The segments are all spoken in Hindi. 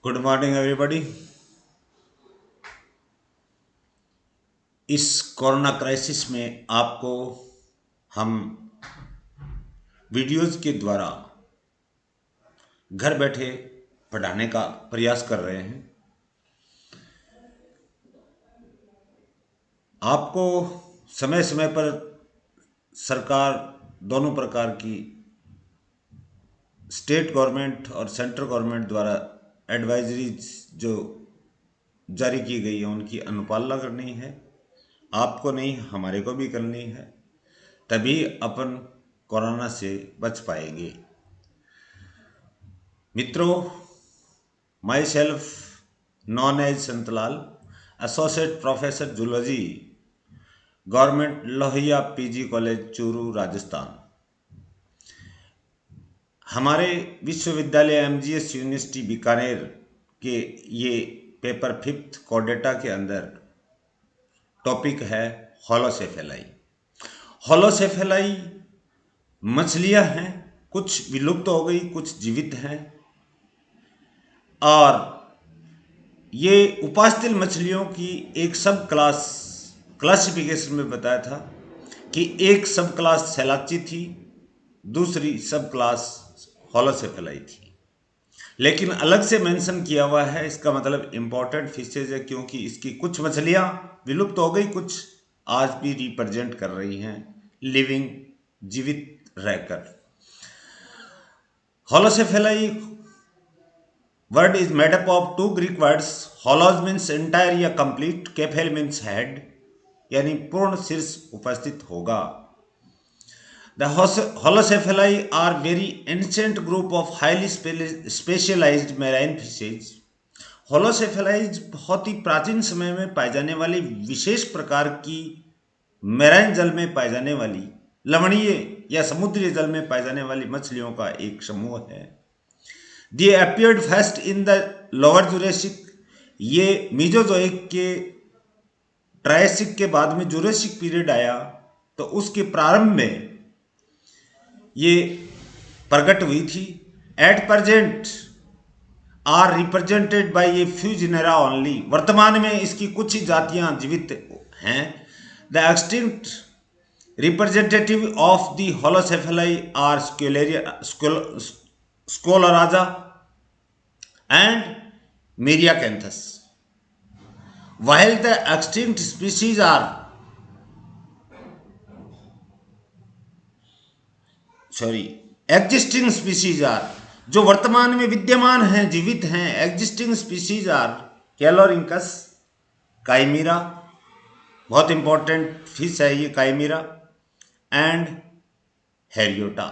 Good morning everybody. इस कोरोना क्राइसिस में आपको हम वीडियोज़ के द्वारा घर बैठे पढ़ाने का प्रयास कर रहे हैं। आपको समय समय पर सरकार दोनों प्रकार की स्टेट गवर्नमेंट और सेंट्रल गवर्नमेंट द्वारा एडवाइजरीज जो जारी की गई है उनकी अनुपालना करनी है। आपको नहीं, हमारे को भी करनी है, तभी अपन कोरोना से बच पाएंगे। मित्रों, myself known as Santlal, associate professor zoology, government Lohia PG college Churu Rajasthan. हमारे विश्वविद्यालय एमजीएस यूनिवर्सिटी बीकानेर के ये पेपर 5th कोडेटा के अंदर टॉपिक है होलोसेफेलाई। होलोसेफेलाई मछलियां हैं, कुछ विलुप्त हो गई, कुछ जीवित हैं। और ये उपास्थल मछलियों की एक सब क्लासिफिकेशन में बताया था कि एक सब क्लास सैलाची थी, दूसरी सब क्लास होलोसेफेलाई थी। लेकिन अलग से मेंशन किया हुआ है, इसका मतलब इंपॉर्टेंट फिशेज है, क्योंकि इसकी कुछ मछलियां विलुप्त हो गई, कुछ आज भी रिप्रेजेंट कर रही हैं लिविंग, जीवित रहकर। होलोसेफेलाई word is made up of two Greek words. Holos means entire या complete, केफेल means head, यानी पूर्ण शीर्ष उपस्थित होगा। The holocephali are very ancient group of highly specialized marine fishes. होलोसेफेलाइज बहुत ही प्राचीन समय में पाए जाने वाली विशेष प्रकार की मैराइन जल में पाए जाने वाली, लवणीय या समुद्री जल में पाए जाने वाली मछलियों का एक समूह है। They appeared first in the lower Jurassic. ये मीजोजोइक के ट्रायसिक के बाद में जुरासिक पीरियड आया, तो उसके प्रारंभ में ये प्रकट हुई थी। At present are represented by a few genera only. वर्तमान में इसकी कुछ ही जातियां जीवित हैं। The extinct representative of the holocephali are squaloraja and Myriacanthus, while the extinct species are existing species are, जो वर्तमान में विद्यमान हैं, जीवित हैं, एग्जिस्टिंग स्पीसीज आर कैलोरिंकस, काइमीरा, बहुत इंपॉर्टेंट फिश है ये काइमीरा, एंड हेरियोटा।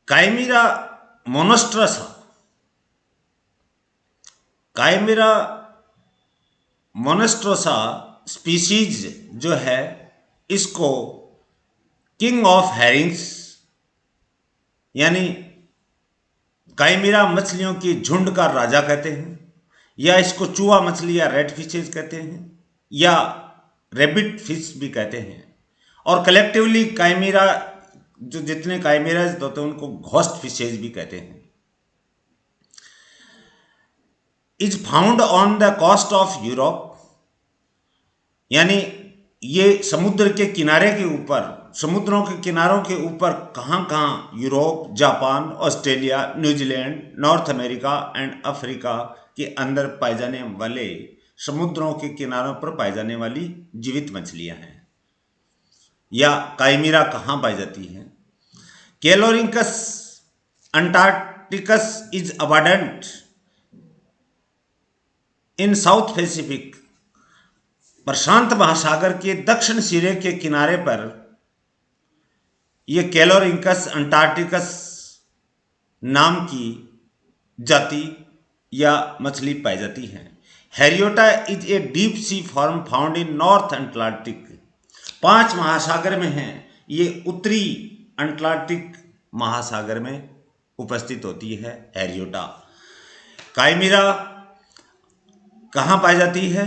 काइमीरा मोनोस्ट्रसा, काइमेरा मोनस्ट्रोसा स्पीसीज जो है, इसको किंग ऑफ हेरिंग्स यानी काइमेरा मछलियों की झुंड का राजा कहते हैं, या इसको चूहा मछली या रेड फिशेज कहते हैं, या रेबिट फिश भी कहते हैं। और कलेक्टिवली काइमेरा, जो जितने काइमेराज होते हैं उनको घोस्ट फिशेज भी कहते हैं। Is found on the coast of Europe, यानी ये समुद्र के किनारे के ऊपर, समुद्रों के किनारों के ऊपर कहाँ कहाँ, Europe, Japan, Australia, New Zealand, North America and Africa के अंदर पाए जाने वाले समुद्रों के किनारों पर पाई जाने वाली जीवित मछलियां हैं। या काइमेरा कहाँ पाई जाती हैं? Callorhinchus antarcticus is abundant in south Pacific, प्रशांत महासागर के दक्षिण सिरे के किनारे पर यह कैलोरिंकस अंटार्कटिकस नाम की जाति या मछली पाई जाती है। Harriotta is a deep sea form found in north Atlantic, 5 महासागर में है, ये उत्तरी अटलांटिक महासागर में उपस्थित होती है हेरियोटा। काइमेरा कहाँ पाई जाती है?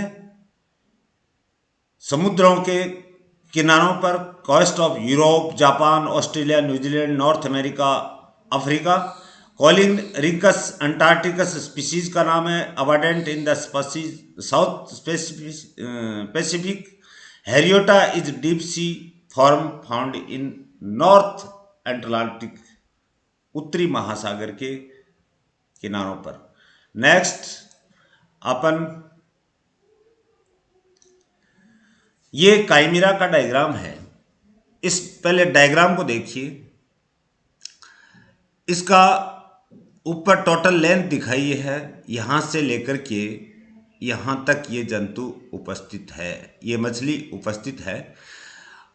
समुद्रों के किनारों पर, coast of Europe, Japan, Australia, New Zealand, North America, Africa. Callorhinchus antarcticus species का नाम है, abundant in the south Pacific. Harriotta is deep sea form found in north Atlantic, उत्तरी महासागर के किनारों पर। नेक्स्ट अपन ये काइमेरा का डायग्राम है। इस पहले डायग्राम को देखिए। इसका ऊपर टोटल लेंथ दिखाई है, यहाँ से लेकर के यहाँ तक ये जंतु उपस्थित है, ये मछली उपस्थित है।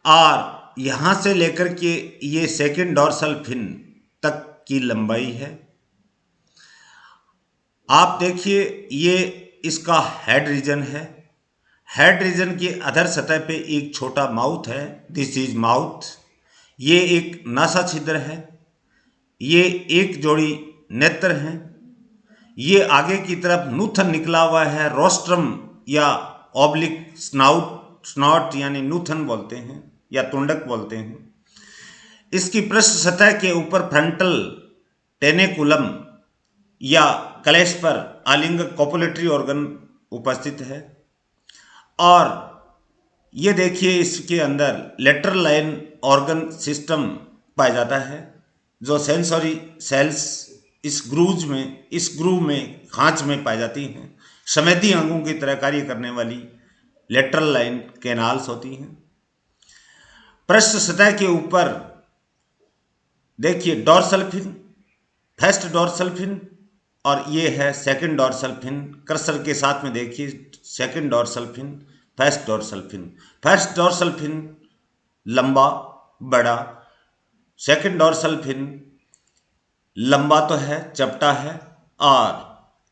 और यहाँ से लेकर के ये सेकंड डॉर्सल फिन तक की लंबाई है। आप देखिए ये इसका हेड रीजन है। हेड रीजन की अधर सतह पे एक छोटा माउथ है, दिस इज माउथ। ये एक नासा छिद्र है। ये एक जोड़ी नेत्र हैं। ये आगे की तरफ नूथन निकला हुआ है, रोस्ट्रम या ऑब्लिक स्नॉट यानी नूथन बोलते हैं या तुंडक बोलते हैं। इसकी पृष्ठ सतह के ऊपर फ्रंटल टेनेकुलम या कलेश पर आलिंगक कोपुलेटरी ऑर्गन उपस्थित है। और ये देखिए इसके अंदर लेटरल लाइन ऑर्गन सिस्टम पाया जाता है, जो सेंसरी सेल्स इस ग्रूव में खांच में पाई जाती हैं। संवेदी अंगों की तरह कार्य करने वाली लेटरल लाइन कैनाल्स होती हैं। पृष्ठ सतह के ऊपर देखिए dorsal fin, first dorsal fin, और ये है सेकंड डॉर्सल फिन। कर्सर के साथ में देखिए second dorsal fin, first dorsal fin. First dorsal fin लंबा बड़ा, सेकंड डॉर्सल फिन लंबा तो है, चपटा है, और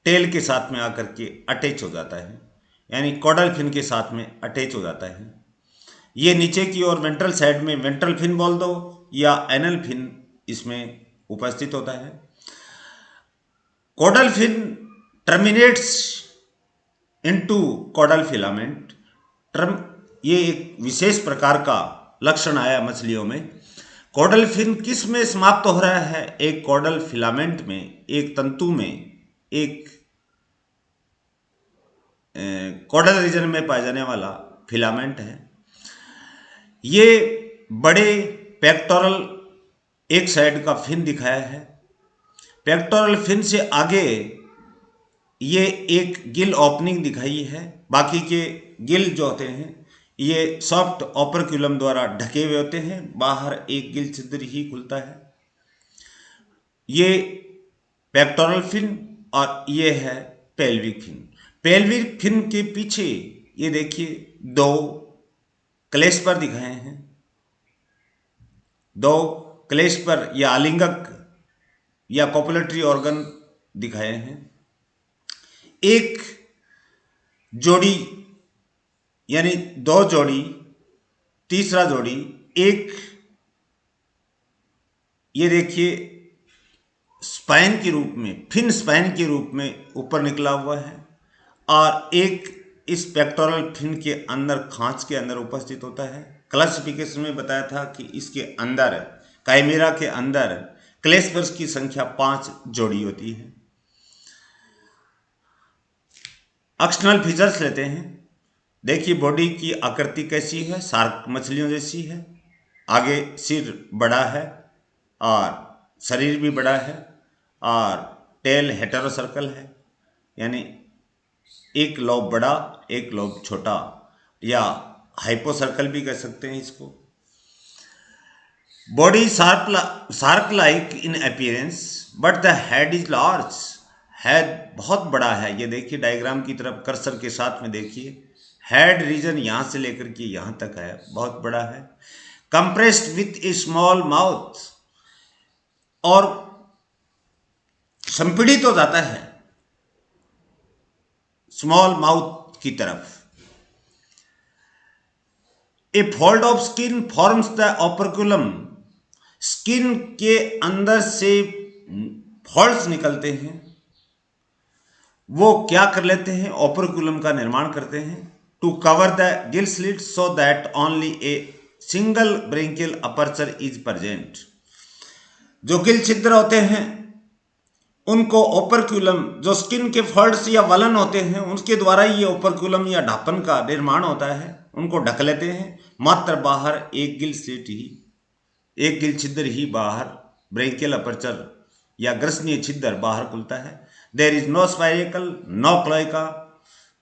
टेल के साथ में आकर के अटैच हो जाता है, यानी कॉडल फिन के साथ में अटैच हो जाता है। ये नीचे की ओर वेंट्रल साइड में वेंट्रल फिन बोल दो या एनल फिन इसमें उपस्थित होता है। Caudal fin terminates into caudal filament. ये एक विशेष प्रकार का लक्षण आया मछलियों में। कॉडल फिन किस में समाप्त हो रहा है? एक कॉडल फिलामेंट में, एक तंतु में, एक कॉडल रीजन में पाया जाने वाला फिलामेंट है। ये बड़े पेक्टोरल एक साइड का फिन दिखाया है। पेक्टोरल फिन से आगे ये एक गिल ओपनिंग दिखाई है। बाकी के गिल जो होते हैं ये सॉफ्ट ओपरक्यूलम द्वारा ढके हुए होते हैं, बाहर एक गिल छिद्र ही खुलता है। ये पेक्टोरल फिन और ये है पेल्विक फिन। पेल्विक फिन के पीछे ये देखिए दो क्लेस्पर दिखाए हैं। दो क्लेस्पर या आलिंगक या कोपुलेटरी ऑर्गन दिखाए हैं। एक जोड़ी यानी दो जोड़ी, तीसरा जोड़ी, एक ये देखिए स्पाइन के रूप में, फिन स्पाइन के रूप में ऊपर निकला हुआ है, और एक इस पेक्टोरल फिन के अंदर खांच के अंदर उपस्थित होता है। क्लासिफिकेशन में बताया था कि इसके अंदर काइमेरा के अंदर क्लेस्पर्स की संख्या 5 जोड़ी होती है। एक्सटर्नल फीचर्स लेते हैं। देखिए बॉडी की आकृति कैसी है, शार्क मछलियों जैसी है। आगे सिर बड़ा है और शरीर भी बड़ा है, और टेल हेटेरोसर्कल है, यानी एक लोब बड़ा एक लोब छोटा, या हाइपोसर्कल भी कह सकते हैं इसको। Body shark like in appearance but the head is large. Head बहुत बड़ा है। ये देखिए डायग्राम की तरफ कर्सर के साथ में देखिए, हेड रीजन यहां से लेकर के यहां तक है, बहुत बड़ा है। Compressed with A small mouth, और संपीड़ित हो जाता है स्मॉल माउथ की तरफ। ए fold of skin forms the operculum. Skin के अंदर से फोल्ड्स निकलते हैं, वो क्या कर लेते हैं, ओपरक्यूलम का निर्माण करते हैं। To cover the gill slit so that only a single branchial aperture is present. जो गिल छिद्र होते हैं उनको ओपर्क्यूलम, जो स्किन के फोल्ड्स या वलन होते हैं उनके द्वारा ये ओपर्क्यूलम या ढापन का निर्माण होता है, उनको ढक लेते हैं। मात्र बाहर एक गिल छिद्र ही बाहर, ब्रेकियल अपर्चर या ग्रसनीय छिद्र बाहर खुलता है। There is no spiracle, no cloaca,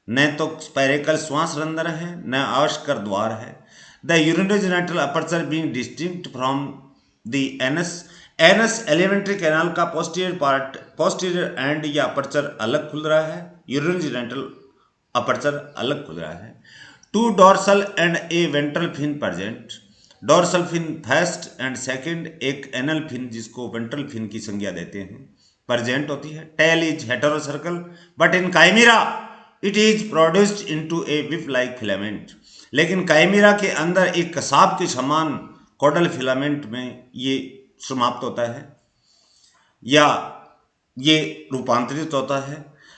न तो स्पाइरेकल श्वास रंध्र है न आवश्यकर द्वार है। The urinogenital aperture being distinct from the anus, anus alimentary canal का पोस्टीरियर एंड या अपर्चर अलग खुल रहा है, यूरिनोजेनिटल अपर्चर अलग खुल रहा है। Two dorsal and a ventral fin present, dorsal fin first and second, एक एनल फिन जिसको वेंट्रल फिन की संज्ञा देते हैं, प्रेजेंट होती है। Tail is heterocercal but in chimaera it is produced into a whip like filament, लेकिन काइमेरा के अंदर एक कसाब के समान कोडल फिलामेंट में ये समाप्त होता है या ये रूपांतरित होता है।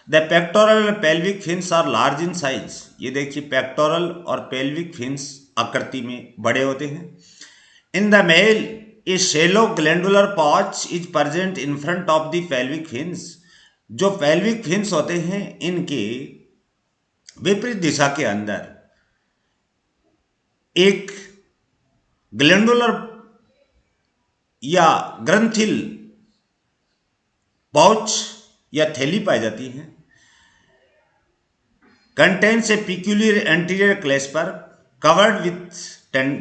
The pectoral and pelvic fins are large in size, ये देखिए पेक्टोरल और पेल्विक फिन्स आकृति में बड़े होते हैं। In the male a shallow glandular pouch is present in front of the pelvic fins, जो पेल्विक फिन्स होते हैं इनके विपरीत दिशा के अंदर एक ग्लैंडुलर या ग्रंथिल पाउच या थैली पाई जाती है। Contains a peculiar anterior clasper covered with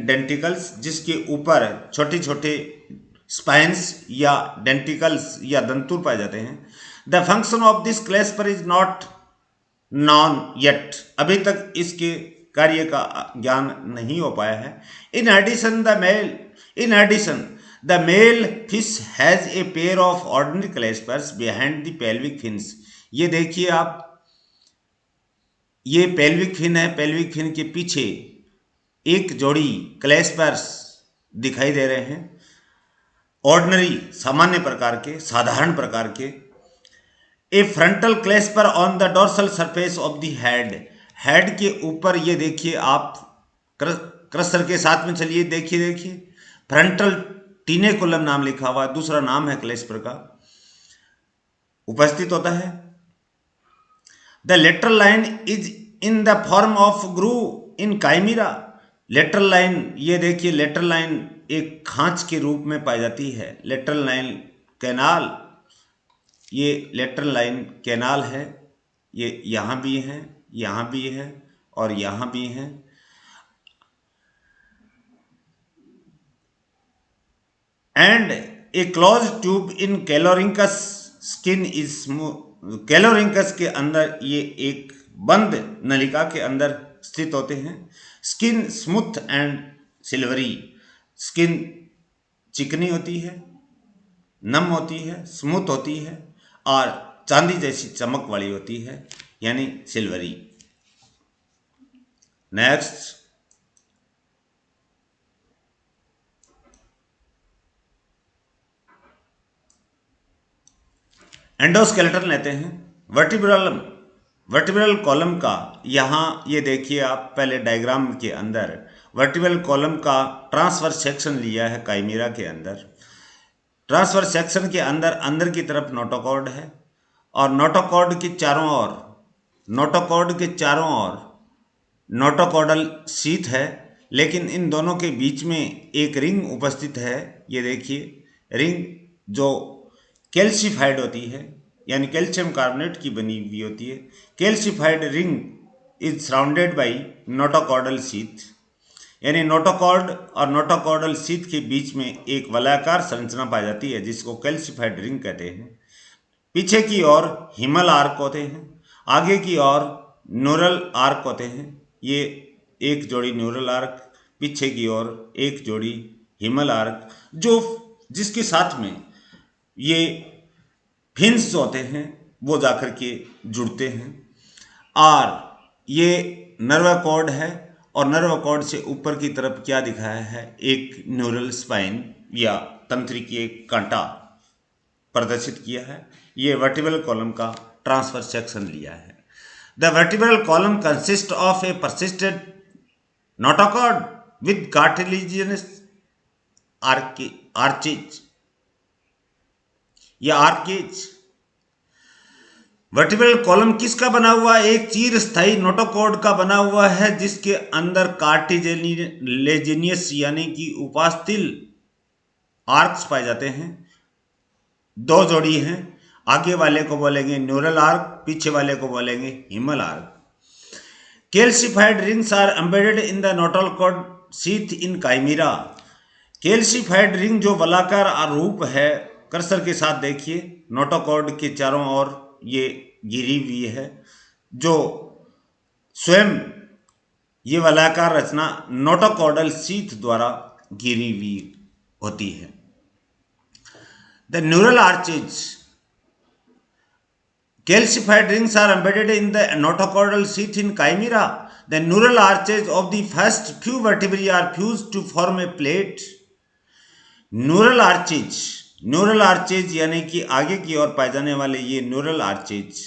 denticles, जिसके ऊपर छोटे छोटे स्पाइन्स या डेंटिकल्स या दंतुर पाए जाते हैं। The function of this clasper is not known yet, अभी तक इसके कार्य का ज्ञान नहीं हो पाया है। In addition the male fish has a pair of ordinary claspers behind the pelvic fins, ये देखिए आप, ये पेल्विक फिन है, पेल्विक फिन के पीछे एक जोड़ी क्लेस्पर्स दिखाई दे रहे हैं, ऑर्डिनरी सामान्य प्रकार के, साधारण प्रकार के। A frontal clasper on the dorsal surface of the head, head के ऊपर ये देखिए आप, क्रस्टर के साथ में चलिए, देखिए फ्रंटल टीनेकुलम नाम लिखा हुआ, दूसरा नाम है क्लेस्पर का, उपस्थित होता है। The lateral line is in the form of groove in chimera, lateral line, ये देखिए लेटरल लाइन एक खांच के रूप में पाई जाती है। लेटरल लाइन कैनाल, ये लेटरल लाइन कैनाल है, ये यहाँ भी है, यहाँ भी है और यहाँ भी है। And a close tube in callorhinchus skin is smooth, callorhinchus के अंदर ये एक बंद नलिका के अंदर स्थित होते हैं। Skin smooth and silvery, skin चिकनी होती है, नम होती है, स्मूथ होती है और चांदी जैसी चमक वाली होती है, यानी सिल्वरी। नेक्स्ट, एंडोस्केलेटन लेते हैं। वर्टिब्रल कॉलम का, यहाँ ये देखिए आप पहले डायग्राम के अंदर वर्टिब्रल कॉलम का ट्रांसवर्स सेक्शन लिया है काइमेरा के अंदर। ट्रांसवर्स सेक्शन के अंदर अंदर की तरफ नोटोकॉर्ड है और नोटोकॉर्ड के चारों ओर नोटोकॉर्डल शीथ है, लेकिन इन दोनों के बीच में एक रिंग उपस्थित है। ये देखिए रिंग जो कैल्शिफाइड होती है, यानी कैल्शियम कार्बोनेट की बनी हुई होती है। Calcified ring is surrounded by notochordal sheath, यानी नोटोकॉर्ड और नोटोकॉर्डल शीथ के बीच में एक वलयाकार संरचना पाई जाती है जिसको कैल्शिफाइड रिंग कहते हैं। पीछे की ओर हिमल आर्क होते हैं, आगे की ओर न्यूरल आर्क होते हैं। ये एक जोड़ी न्यूरल आर्क, पीछे की ओर एक जोड़ी हिमल आर्क, जो जिसके साथ में ये फिन्स जो होते हैं वो जाकर के जुड़ते हैं। और ये नर्व कॉर्ड है और नर्व कॉर्ड से ऊपर की तरफ क्या दिखाया है, एक न्यूरल स्पाइन या तंत्रिकीय एक कांटा प्रदर्शित किया है। ये वर्टिब्रल कॉलम का ट्रांसफर सेक्शन लिया है। The vertebral column consist of A persistent notochord with cartilaginous arches या arcades, वर्टिब्रल कॉलम किसका बना हुआ है? एक चीर स्थायी नोटोकॉर्ड का बना हुआ है जिसके अंदर कार्टिलेजिनियस यानी कि उपास्थिल आर्क्स पाए जाते हैं। दो जोड़ी हैं, आगे वाले को बोलेंगे न्यूरल आर्क, पीछे वाले को बोलेंगे haemal arch. Calcified rings are embedded in the notochord sheath in chimaera. Calcified ring जो वलाकार आरूप है, कर्सर के साथ देखिए, नोटोकॉर्ड के चारों ओर ये घिरी हुई है, जो स्वयं ये वलाकार रचना नोटोकॉर्डल शीथ द्वारा घिरी हुई होती है। The neural arches calcified rings are embedded in the notochordal sheath in chimera. The neural arches of the first few vertebrae are fused to form a plate. Neural arches यानी कि आगे की ओर पाए जाने वाले ये न्यूरल आर्चेज,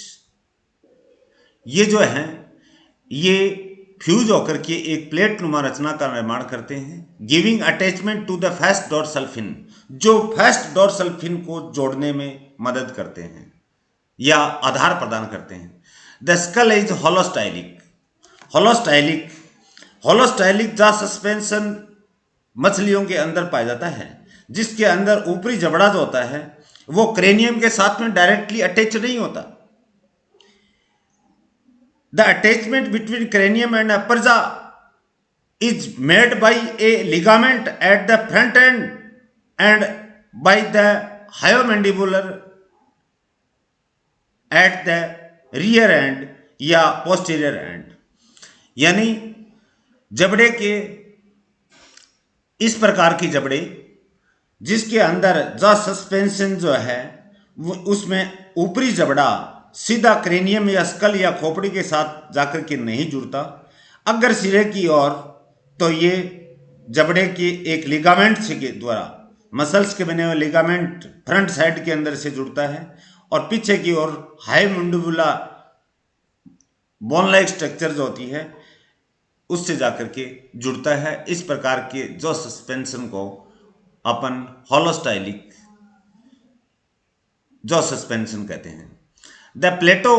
ये जो हैं ये फ्यूज होकर के एक प्लेट नुमा रचना का निर्माण करते हैं, giving attachment to the first dorsal fin, जो फर्स्ट डोर्सल फिन को जोड़ने में मदद करते हैं या आधार प्रदान करते हैं। द स्कल इज होलोस्टाइलिक जा सस्पेंशन मछलियों के अंदर पाया जाता है, जिसके अंदर ऊपरी जबड़ा जो होता है वो क्रेनियम के साथ में डायरेक्टली अटैच नहीं होता। The attachment between cranium and upper jaw is made by a ligament at the front end and by the hyomandibular at the rear end या पोस्टीरियर एंड। यानी जबड़े के इस प्रकार की जबड़े जिसके अंदर जा सस्पेंशन जो है वो उसमें ऊपरी जबड़ा सीधा क्रेनियम या स्कल या खोपड़ी के साथ जाकर के नहीं जुड़ता, अगर सिरे की ओर तो ये जबड़े के एक लिगामेंट के द्वारा, मसल्स के बने हुए लिगामेंट फ्रंट साइड के अंदर से जुड़ता है और पीछे की ओर हाई मैंडिबुला बोन लाइक स्ट्रक्चर जो होती है उससे जाकर के जुड़ता है। इस प्रकार के जो सस्पेंशन को अपन होलोस्टाइलिक जो सस्पेंशन कहते हैं। द प्लेटो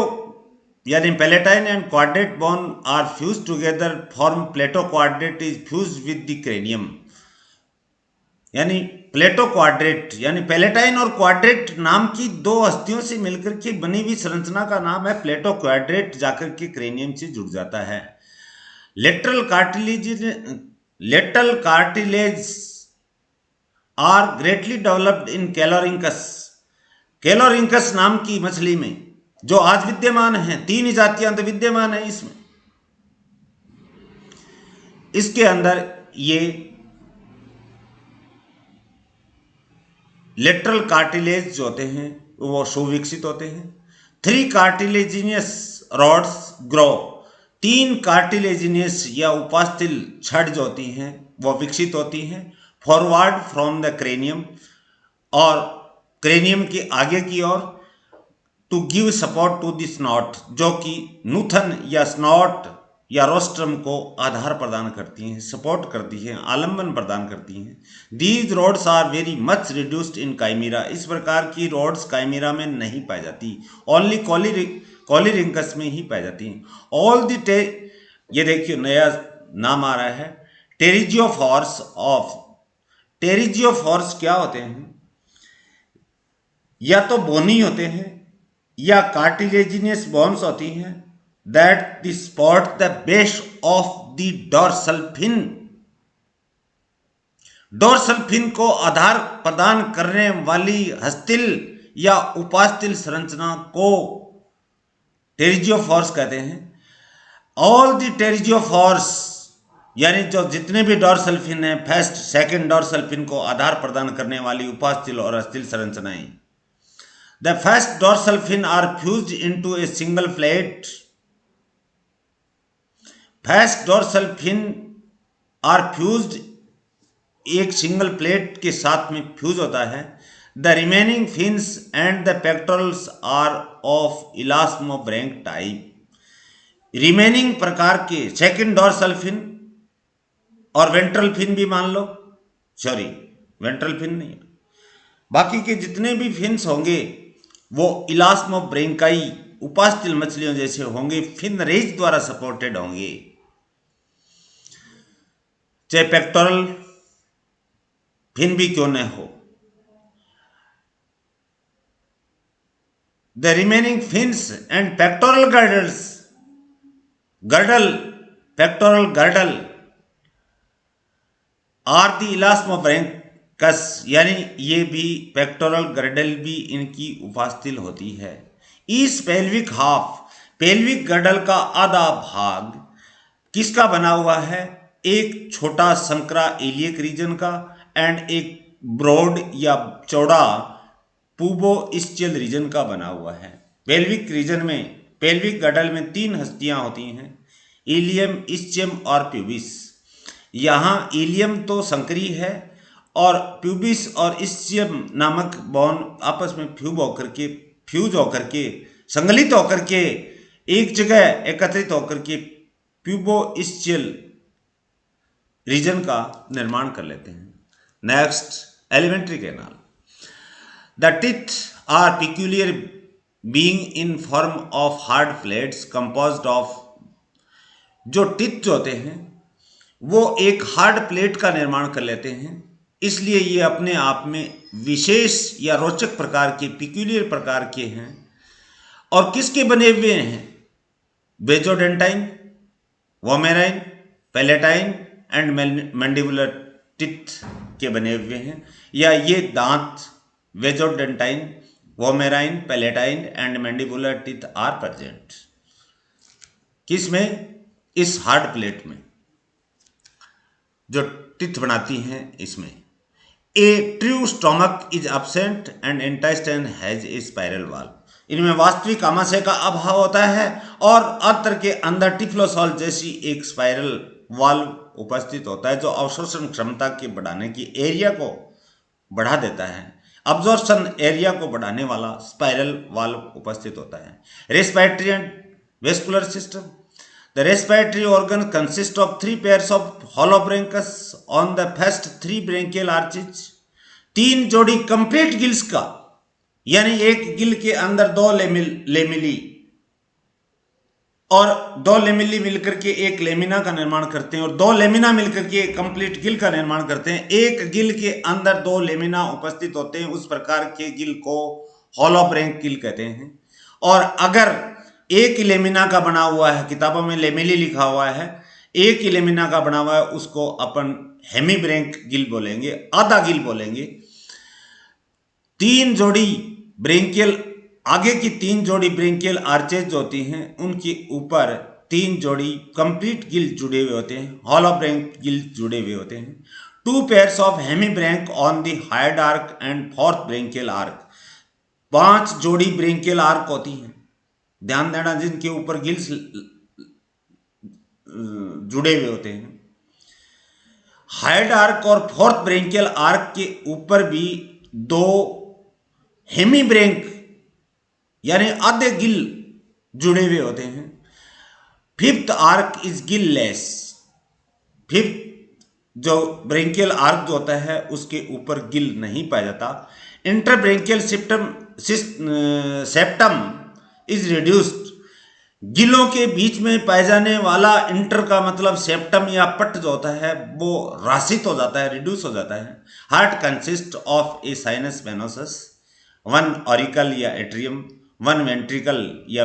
यानी palatine and quadrate bone are fuse together form palato quadrate is fuse with the cranium. यानी प्लेटो क्वाड्रेट यानी पैलेटाइन और क्वाड्रेट नाम की दो हस्तियों से मिलकर के बनी हुई संरचना का नाम है प्लेटो क्वाड्रेट, जाकर के क्रेनियम से जुड़ जाता है। Lateral cartilage are greatly developed in callorhinchus. Callorhinchus नाम की मछली में जो आज विद्यमान है, 3 जातियां तो विद्यमान है इसमें, इसके अंदर ये लेटरल कार्टिलेज जो होते हैं वो सुविकसित होते हैं। 3 कार्टिलेजिनियस रॉड्स ग्रो, 3 कार्टिलेजिनियस या उपास्थिल छड़ जो होती हैं वो विकसित होती हैं फॉरवर्ड फ्रॉम द क्रेनियम, और क्रेनियम के आगे की ओर, to give support to the snout, जो कि नूथन या स्नॉट या रोस्ट्रम को आधार प्रदान करती हैं, सपोर्ट करती हैं, आलम्बन प्रदान करती हैं। These rods are very much reduced in chimaera. इस प्रकार की रोड्स काइमेरा में नहीं पाई जाती, ओनली कॉलीरिंकस में ही पाई जाती हैं। ऑल द ये देखिए नया नाम आ रहा है टेरिजियोफॉर्स ऑफ। टेरिजियोफॉर्स क्या होते हैं? या तो बोनी होते हैं या कार्टिलेजिनियस बोन्स होती हैं that support the base of the dorsal fin। Dorsal fin को आधार प्रदान करने वाली हस्तिल या उपास्थिल संरचना को टेरिजियोफॉर्स कहते हैं। ऑल द टेरिजियोफॉर्स यानी जो जितने भी डोर्सल फिन है, फर्स्ट सेकंड डोर्सल फिन को आधार प्रदान करने वाली उपास्थिल और हस्तिल संरचनाएं। The first dorsal fin are fused into a single plate. First dorsal fin are fused, एक सिंगल प्लेट के साथ में फ्यूज होता है। The remaining fins and the pectorals are of elasmobranch type. Remaining प्रकार के सेकंड डोर्सल फिन और वेंट्रल फिन भी मान लो, सॉरी वेंट्रल फिन नहीं, बाकी के जितने भी फिन्स होंगे वो इलास्मोब्रैंकाई उपास्थल मछलियों जैसे होंगे, फिन रेज द्वारा सपोर्टेड होंगे, चाहे पेक्टोरल फिन भी क्यों न हो। The remaining fins and pectoral pectoral girdle are the elasmobranchs, यानी ये भी पेक्टोरल गर्डल भी इनकी उपास्थल होती है। इस पेल्विक हाफ, पेल्विक गर्डल का आधा भाग किसका बना हुआ है? एक छोटा संकरा इलियक रीजन का एंड एक ब्रॉड या चौड़ा पूबो इस्चियल रीजन का बना हुआ है। पेल्विक रीजन में, पेल्विक गर्डल में 3 हस्तियां होती हैं, इलियम, इस्चियम और प्यूबिस। यहाँ इलियम तो संकरी है और प्यूबिस और इस्चियम नामक बोन आपस में फ्यूज होकर के संगलित होकर के एक जगह एकत्रित होकर के प्यूबो इस्चियल रीजन का निर्माण कर लेते हैं। Next, alimentary canal. The teeth are peculiar being in form of hard plates composed of, जो टीथ जो होते हैं वो एक हार्ड प्लेट का निर्माण कर लेते हैं, इसलिए ये अपने आप में विशेष या रोचक प्रकार के, पिक्यूलियर प्रकार के हैं। और किसके बने हुए हैं? Vasodentine, vomerine, palatine and mandibular teeth के बने हुए हैं, या ये दांत vasodentine, vomerine, palatine and mandibular teeth are present. किसमें? इस हार्ड प्लेट में जो टीथ बनाती हैं इसमें। A true stomach is absent and intestine has a spiral valve. इनमें वास्तविक आमाशय का अभाव होता है और अंत्र के अंदर टिफ्लोसॉल जैसी एक स्पाइरल वाल्व उपस्थित होता है, जो अवशोषण क्षमता के बढ़ाने की एरिया को बढ़ा देता है। अब्जॉर्प्शन एरिया को बढ़ाने वाला स्पाइरल वाल्व उपस्थित होता है। Respiratory and vascular system. The respiratory organ consists of 3 pairs of hollow bronchus on the first 3 bronchial arches। 3 जोड़ी कंप्लीट गिल्स का, यानी एक गिल के अंदर 2 लेमिली और 2 लेमिली मिलकर के एक लेमिना का निर्माण करते हैं, और 2 लेमिना मिलकर के एक कंप्लीट गिल का निर्माण करते हैं। एक गिल के अंदर 2 लेमिना उपस्थित होते हैं, उस प्रकार के गिल को हॉलो ब्रोंकियल कहते हैं। और अगर एक ही लेमिना का बना हुआ है, किताबों में लेमिली लिखा हुआ है, एक ही लेमिना का बना हुआ है, उसको अपन हेमीब्रैंक गिल बोलेंगे, आधा गिल बोलेंगे। 3 जोड़ी ब्रेंकियल, आगे की 3 जोड़ी ब्रेंकियल आर्चेज जो होती हैं उनके ऊपर 3 जोड़ी कंप्लीट गिल जुड़े हुए होते हैं, हॉलो ब्रैंक गिल जुड़े हुए होते हैं। 2 pairs of hemibranch on the hyoid arch and 4th branchial arch. 5 जोड़ी ब्रेंकियल आर्क होती हैं, ध्यान देना, जिनके ऊपर गिल्स जुड़े हुए होते हैं। हाइड आर्क और 4th ब्रेंकियल आर्क के ऊपर भी 2 हेमीब्रैंक यानी आधे गिल जुड़े हुए होते हैं। 5th arc is Gill less. 5th जो ब्रेंकियल आर्क जो होता है उसके ऊपर गिल नहीं पाया जाता। इंटरब्रेंकियल सेप्टम इज रिड्यूस्ड। गिलों के बीच में पाए जाने वाला इंटर का मतलब सेप्टम या पट जो होता है वो राशित हो जाता है, रिड्यूस हो जाता है। Heart consist of a sinus venosus, 1 auricle या एट्रियम, 1 वेंट्रिकल या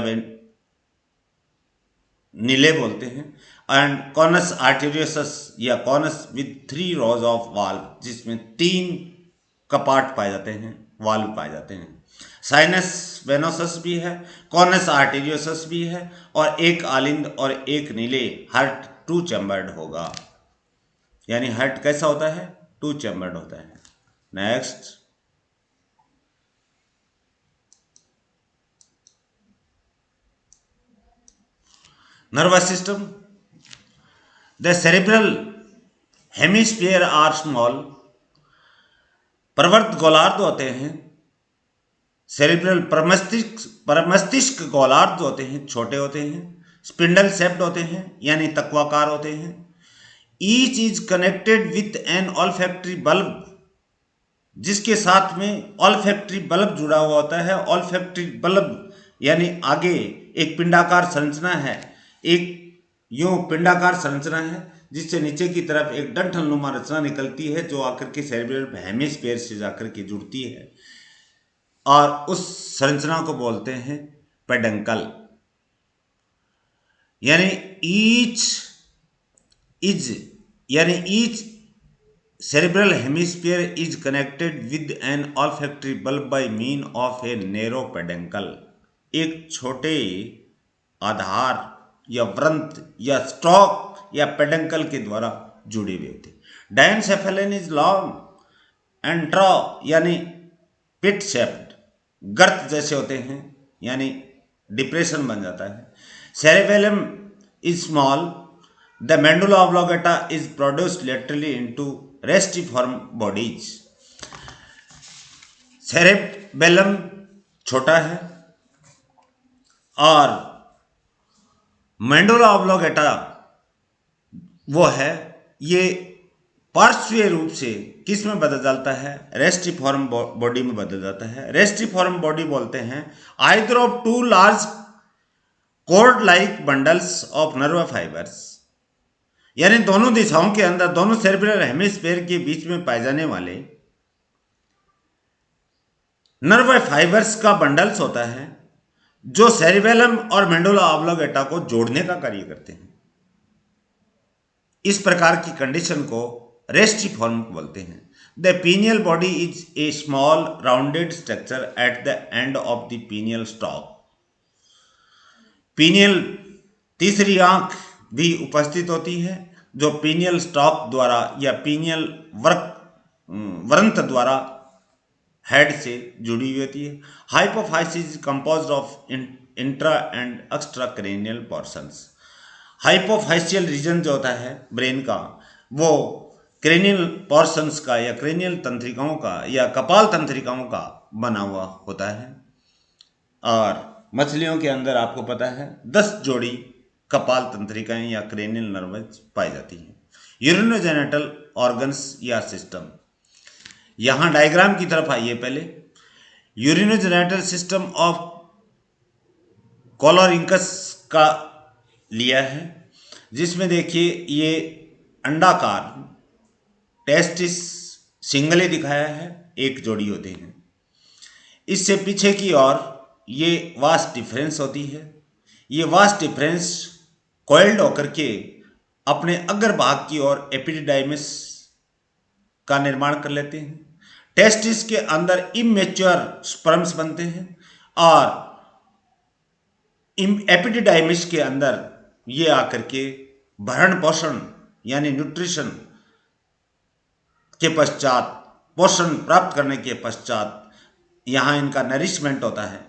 नीले बोलते हैं, एंड कॉनस आर्टेरियोसस या conus with 3 rows of valve, जिसमें 3 कपाट पाए जाते हैं, वाल्व पाए जाते हैं। साइनस वेनोसस भी है, कॉनस आर्टेरियोसस भी है, और एक आलिंद और एक नीले। हार्ट 2 चैम्बर्ड होगा, यानी हार्ट कैसा होता है? 2 चैम्बर्ड होता है। Next, nervous system. The cerebral hemisphere are small. प्रवर्त गोलार्ध होते हैं, सेरेब्रल परमस्तिष्क गोलार्ध जो होते हैं छोटे होते हैं। स्पिंडल शेप्ड होते हैं यानी तक्वाकार होते हैं। Each is connected with an olfactory bulb, जिसके साथ में ऑल्फैक्टरी बल्ब जुड़ा हुआ होता है। ऑल्फैक्टरी बल्ब यानी आगे एक पिंडाकार संरचना है, एक यूं पिंडाकार संरचना है जिससे नीचे की तरफ एक डंठलनुमा रचना निकलती है जो आकर के सेरेब्रल हेमिस्फीयर से जाकर के जुड़ती है और उस संरचना को बोलते हैं पेडंकल। यानी each cerebral hemisphere is connected with an olfactory bulb by mean of a narrow peduncle। एक छोटे आधार या व्रंत या स्टॉक या पेडंकल के द्वारा जुड़े हुए थे। डायनसेफेलन इज लॉन्ग एंड ट्रॉ यानी पिट शेप्ड, गर्त जैसे होते हैं यानी डिप्रेशन बन जाता है। Cerebellum is small. The medulla oblongata is produced laterally into restiform bodies. Cerebellum छोटा है और मेडुला ऑब्लोंगेटा वो है, ये पार्श्वीय रूप से किस में बदल जाता है, रेस्टिफॉर्म बॉडी में बदल जाता है। रेस्टिफॉर्म बॉडी बोलते हैं either of two large cord like bundles of nerve fibres, यानी दोनों दिशाओं के अंदर, दोनों सेरेब्रल हेमिस्फीयर के बीच में पाए जाने वाले नर्व फाइबर्स का बंडल्स होता है जो सेरिबेलम और मेडुला ऑब्लोंगेटा को जोड़ने का कार्य करते हैं। इस प्रकार की कंडीशन को रेस्टिफॉर्म बोलते हैं। The pineal body is a small rounded structure at the end of the pineal stock. Pineal तीसरी आंख भी उपस्थित होती है जो पीनियल स्टॉक द्वारा या पीनियल व्रंत द्वारा हेड से जुड़ी हुई होती है। Hypophysis is composed of intra and extra cranial portions. Hypophyseal region जो होता है ब्रेन का, वो क्रेनियल पोर्शंस का या क्रेनियल तंत्रिकाओं का या कपाल तंत्रिकाओं का बना हुआ होता है। और मछलियों के अंदर आपको पता है 10 जोड़ी कपाल तंत्रिकाएं या क्रेनियल नर्व्स पाई जाती हैं। यूरिनोजेनिटल ऑर्गन्स या सिस्टम, यहां डायग्राम की तरफ आइए। पहले यूरिनोजेनिटल सिस्टम ऑफ कोलोरिंकस का लिया है, जिसमें देखिए ये अंडाकार टेस्टिस सिंगले दिखाया है, एक जोड़ी होते हैं। इससे पीछे की ओर ये वास्ट डिफरेंस होती है। ये वास्ट डिफरेंस कॉइल्ड होकर के अपने अग्र भाग की ओर एपिडिडाइमिस का निर्माण कर लेते हैं। टेस्टिस के अंदर इमेच्योर स्पर्म्स बनते हैं और एपिडिडाइमिस के अंदर ये आकर के भरण पोषण यानी न्यूट्रिशन के पश्चात, पोषण प्राप्त करने के पश्चात यहाँ इनका नरिशमेंट होता है,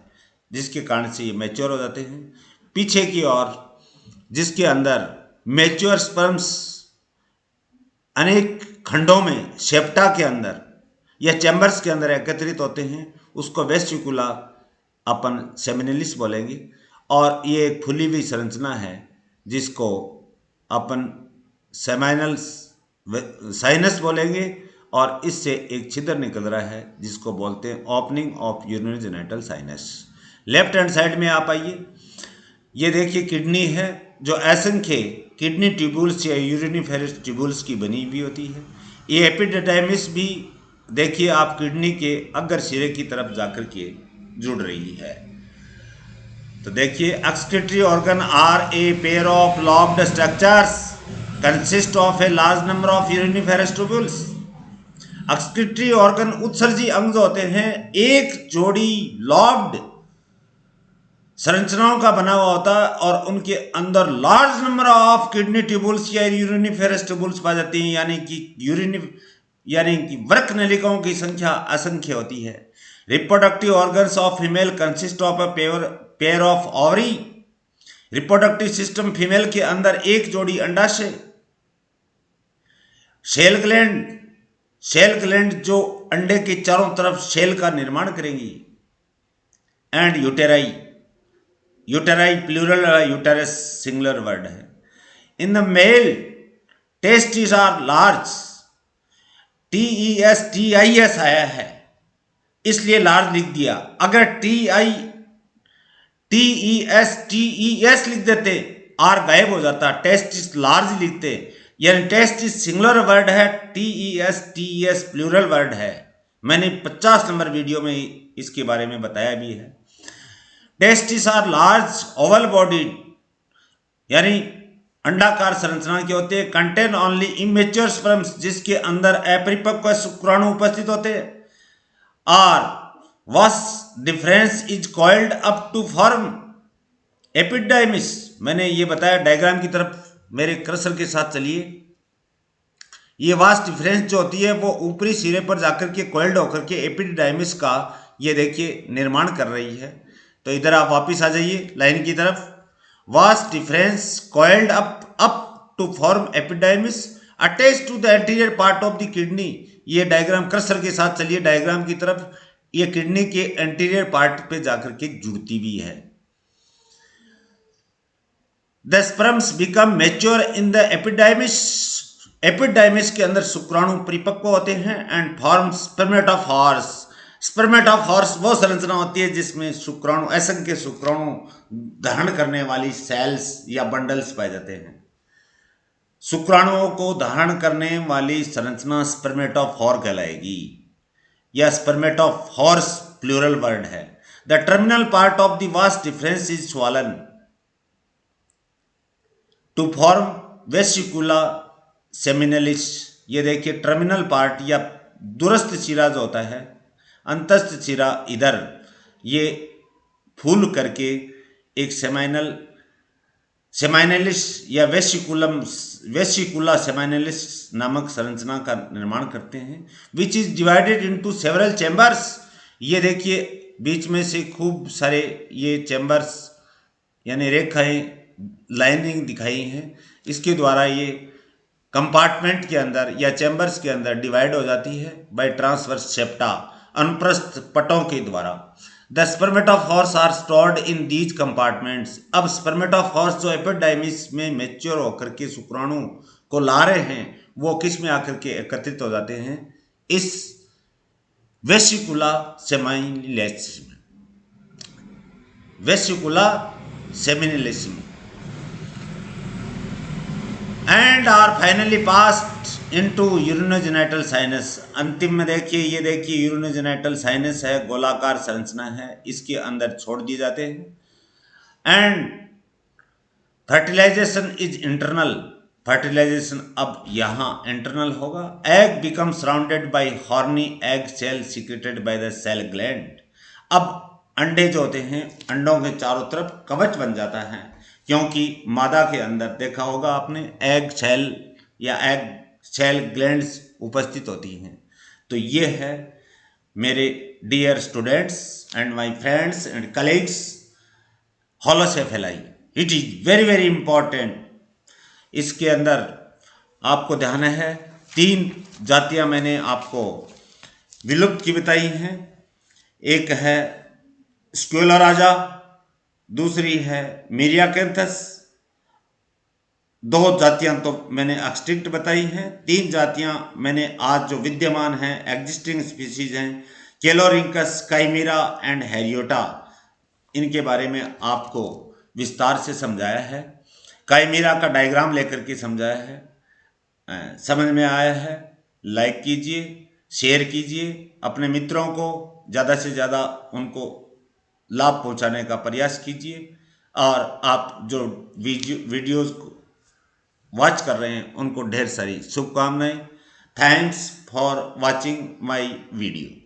जिसके कारण से ये मैच्योर हो जाते हैं। पीछे की ओर जिसके अंदर मैच्योर स्पर्म्स अनेक खंडों में शेप्टा के अंदर या चैम्बर्स के अंदर एकत्रित होते हैं, उसको वेस्टिकुला अपन सेमिनलिस बोलेंगे। और ये एक फुली हुई संरचना है जिसको अपन सेमाइनल साइनस बोलेंगे और इससे एक छिद्र निकल रहा है जिसको बोलते हैं opening of urinogenital sinus. Left hand side में आप आइए, ये देखिए किडनी है जो असंख्य किडनी ट्यूबुल्स या यूरिनिफेरस ट्यूबुल्स की बनी हुई होती है। ये एपिडिडाइमिस भी देखिए आप किडनी के अग्र सिरे की तरफ जाकर के जुड़ रही है। तो देखिए excretory organ are a pair of lobed structures consist of a large number of uriniferous tubules. Excretory organ उत्सर्जी अंग होते हैं, एक जोड़ी लॉब्ड संरचनाओं का बना हुआ होता है और उनके अंदर large number of kidney tubules या यूरिनिफेरस ट्यूबुल्स पाई जाती हैं, यानी कि वृक्क नलिकाओं की संख्या असंख्य होती है। Reproductive organs of female consist of a pair of ovary. Reproductive system female के अंदर एक जोड़ी अंडाशय। सेल ग्लैंड जो अंडे के चारों तरफ सेल का निर्माण करेंगी। And uteri plural, uterus singular word है। In the male testis are large, TESTIS आया है इसलिए लार्ज लिख दिया। अगर TESTES लिख देते, आर गायब हो जाता, टेस्टिस लार्ज लिखते, यानी टेस्टिस सिंगुलर वर्ड है, TESTES प्लूरल वर्ड है। मैंने 50 नंबर वीडियो में इसके बारे में बताया भी है। Testis are large oval bodied, यानी अंडाकार संरचना के होते हैं। कंटेन ओनली इमेच्योर स्पर्म्स, जिसके अंदर अपरिपक्व शुक्राणु उपस्थित होते हैं। और vas deferens is coiled up to form epididymis. मैंने ये बताया, डायग्राम की तरफ मेरे कर्सर के साथ चलिए। ये वास्ट डिफरेंस जो होती है वो ऊपरी सिरे पर जाकर के कॉइल्ड होकर के एपिडाइमिस का ये देखिए निर्माण कर रही है। तो इधर आप वापिस आ जाइए लाइन की तरफ। Vas deferens coiled up to form epididymis attach to the anterior part of the kidney. ये डायग्राम कर्सर के साथ चलिए डायग्राम की तरफ। ये किडनी के एंटीरियर पार्ट पे जाकर के जुड़ती भी है। The sperms become mature in the epididymis. Epididymis के अंदर शुक्राणु परिपक्व होते हैं एंड फॉर्म स्पर्मेटोफोर्स। स्पर्मेटोफोर्स वो संरचना होती है जिसमें शुक्राणु, असंख्य शुक्राणु धारण करने वाली सेल्स या बंडल्स पाए जाते हैं। शुक्राणुओं को धारण करने वाली संरचना स्पर्मेटोफोर कहलाएगी, या स्पर्मेटोफोर्स प्लूरल वर्ड है। The terminal part of the vas deferens is swollen to form vesicula seminalis. ये देखिए टर्मिनल पार्ट या दूरस्थ चीरा जो होता है, अंतस्थ चीरा इधर ये फूल करके एक सेमाइनलिस या वेसिकुला सेमाइनलिस नामक संरचना का निर्माण करते हैं, which is divided into several chambers. ये देखिए बीच में से खूब सारे ये चैम्बर्स यानी रेखाएं लाइनिंग दिखाई हैं, इसके द्वारा ये कंपार्टमेंट के अंदर या चैम्बर्स के अंदर डिवाइड हो जाती है बाय ट्रांसवर्स सेप्टा, अनुप्रस्थ पटों के द्वारा। The spermatophores are stored in these compartments. अब स्पर्मेटोफोर्स जो एपिडाइमिस में मैच्योर होकर के शुक्राणु को ला रहे हैं, वो किस में आकर के एकत्रित हो जाते हैं, इस वेसिकुला सेमिनलिस में। वेसिकुला सेमिनलिस में and are finally passed into urinogenital sinus. अंतिम में देखिए, ये देखिए यूरिनोजेनिटल साइनस है, गोलाकार संरचना है, इसके अंदर छोड़ दिए जाते हैं। And fertilisation is internal. Fertilisation अब यहाँ इंटरनल होगा। Egg become surrounded by horny egg shell secreted by the shell gland. अब अंडे जो होते हैं, अंडों के चारों तरफ कवच बन जाता है, क्योंकि मादा के अंदर देखा होगा आपने एग सेल या एग सेल ग्लैंड्स उपस्थित होती हैं। तो ये है मेरे dear students and my friends and colleagues, holocephali. It is very very important. इसके अंदर आपको ध्यान है 3 जातियां मैंने आपको विलुप्त की बताई हैं। एक है स्क्यूलोराजा, दूसरी है मिरियाकेंथस। 2 जातियां तो मैंने एक्सटिंक्ट बताई हैं। 3 जातियां मैंने आज जो विद्यमान हैं एग्जिस्टिंग स्पीसीज हैं, केलोरिंकस, काइमेरा एंड हैरियोटा, इनके बारे में आपको विस्तार से समझाया है। काइमेरा का डायग्राम लेकर के समझाया है। समझ में आया है? लाइक कीजिए, शेयर कीजिए, अपने मित्रों को ज़्यादा से ज़्यादा उनको लाभ पहुंचाने का प्रयास कीजिए। और आप जो वीडियोस को वॉच कर रहे हैं उनको ढेर सारी शुभकामनाएं। Thanks for watching my video.